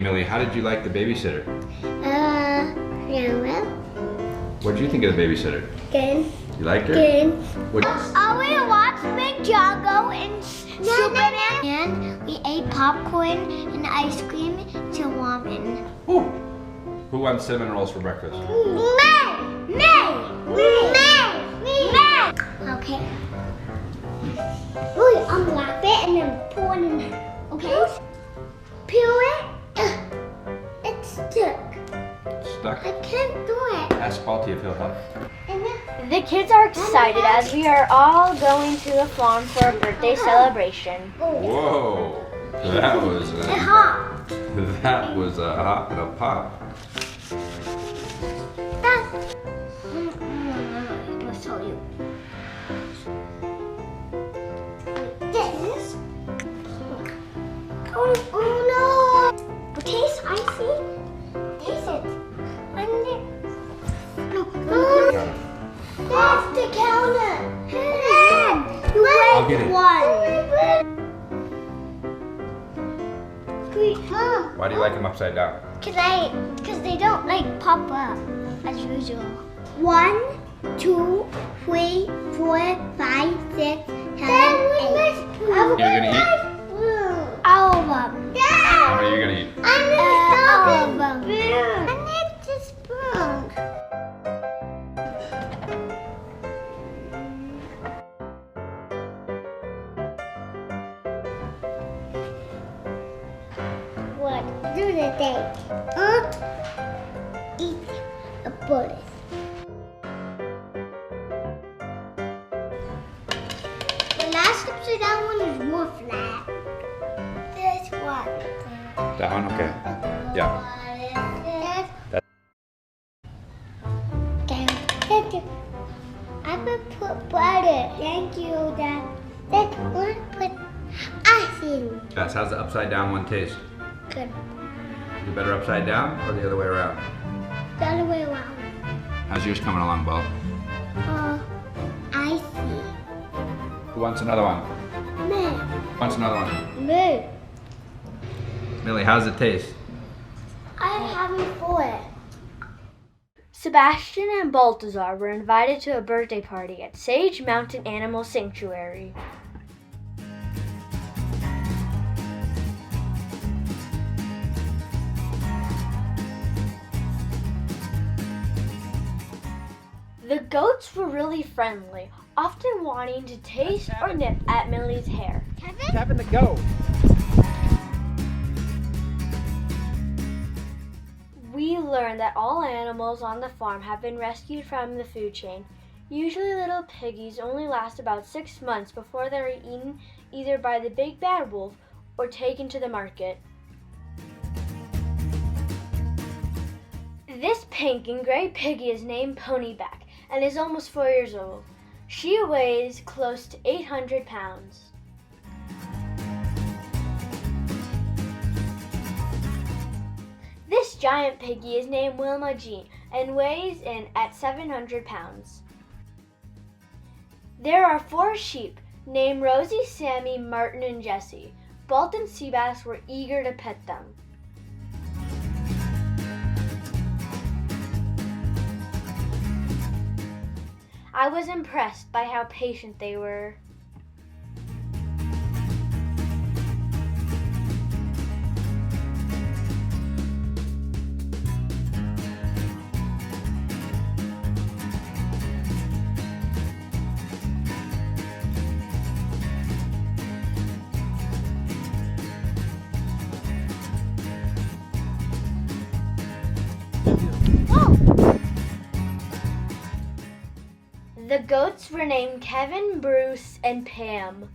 Millie, how did you like the babysitter? Yeah. What did you think of the babysitter? Good. You liked her? Good. What? We watched Big Jago and Superman. And we ate popcorn and ice cream to ramen. Ooh. Who wants cinnamon rolls for breakfast? Me! Okay. Wait, unwrap it and then pour it in there. Okay? Peel it. It's stuck. Stuck? I can't do it. Ask Balti if he'll help. The kids are excited as we are all going to the farm for a birthday celebration. Whoa. That was a hop and a pop. Let's tell you. This. Oh no! Taste icy. Taste it. That's the counter. I'll get it. Why do you like them upside down? Because they don't like pop up as usual. 1, 2, 3, 4, 5, 6, 7, 8. You're gonna eat? All of them. How many are you gonna eat? All of them. I need the spoon. What do they think? Eat a bullet. The last upside down one is more flat. This one. That one? Okay. Yeah. Thank you. I will put butter. Thank you, Dad. That one put icing. That's how's the upside down one taste? Good. You better upside down or the other way around? The other way around. How's yours coming along, Balt? Icy. Who wants another one? Me. Who wants another one? Me. Millie, how's it taste? I'm having 4. Sebastian and Balthazar were invited to a birthday party at Sage Mountain Animal Sanctuary. The goats were really friendly, often wanting to taste or nip at Millie's hair. Kevin the goat. We learned that all animals on the farm have been rescued from the food chain. Usually little piggies only last about 6 months before they're eaten either by the big bad wolf or taken to the market. This pink and gray piggy is named Ponyback and is almost 4 years old. She weighs close to 800 pounds. This giant piggy is named Wilma Jean and weighs in at 700 pounds. There are 4 sheep named Rosie, Sammy, Martin, and Jessie. Balt and Sebas were eager to pet them. I was impressed by how patient they were. The goats were named Kevin, Bruce, and Pam.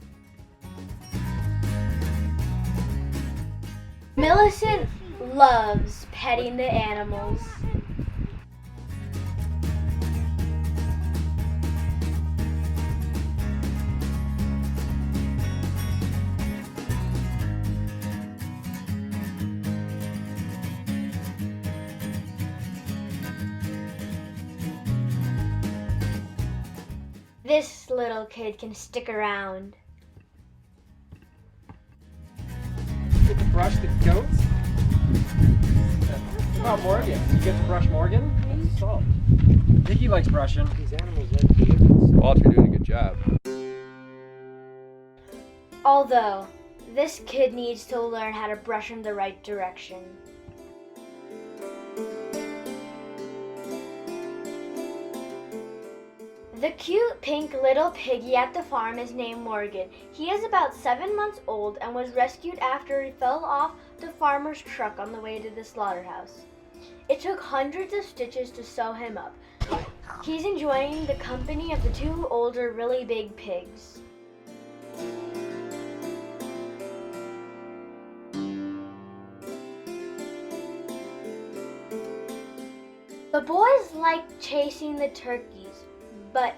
Millicent loves petting the animals. This little kid can stick around. Get to brush the goats. about Morgan? You get to brush Morgan? That's salt. Piggy likes brushing. These animals like to. Balt, you're doing a good job. Although, this kid needs to learn how to brush in the right direction. The cute pink little piggy at the farm is named Morgan. He is about 7 months old and was rescued after he fell off the farmer's truck on the way to the slaughterhouse. It took hundreds of stitches to sew him up. He's enjoying the company of the 2 older, really big pigs. The boys liked chasing the turkeys, but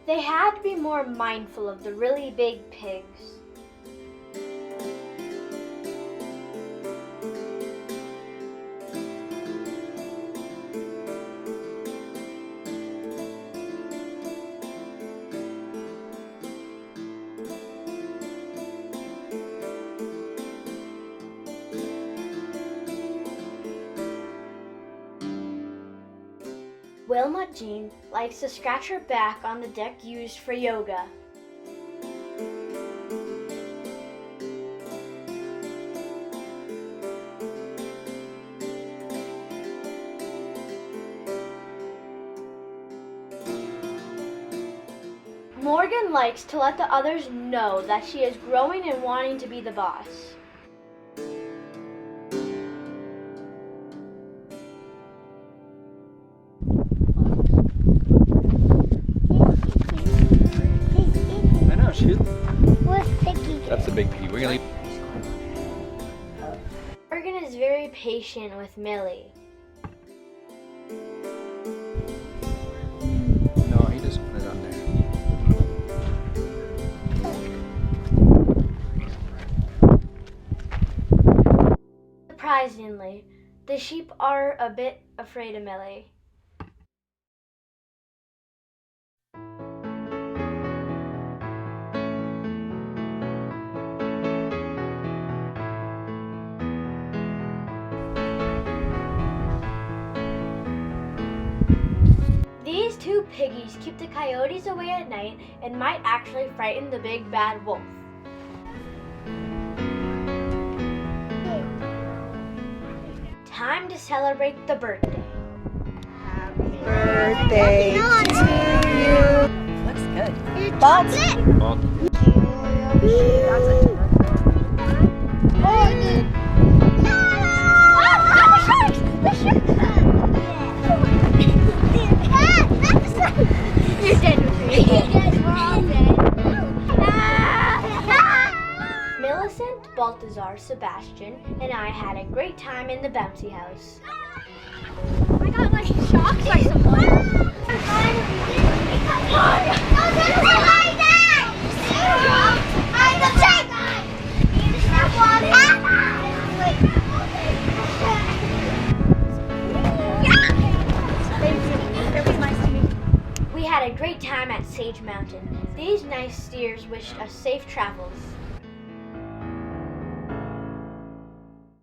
they had to be more mindful of the really big pigs. Wilma Jean likes to scratch her back on the deck used for yoga. Morgan likes to let the others know that she is growing and wanting to be the boss. That's the big pea. We're gonna leave. Morgan is very patient with Millie. No, he just put it on there. Surprisingly, the sheep are a bit afraid of Millie. These 2 piggies keep the coyotes away at night and might actually frighten the big bad wolf. Time to celebrate the birthday. Birthday to you. Looks good. Balt. Balt. You're dead with me. We're all dead. Millicent, Balthazar, Sebastian, and I had a great time in the bouncy house. I got like shocked by someone. We had a great time at Sage Mountain. These nice steers wished us safe travels.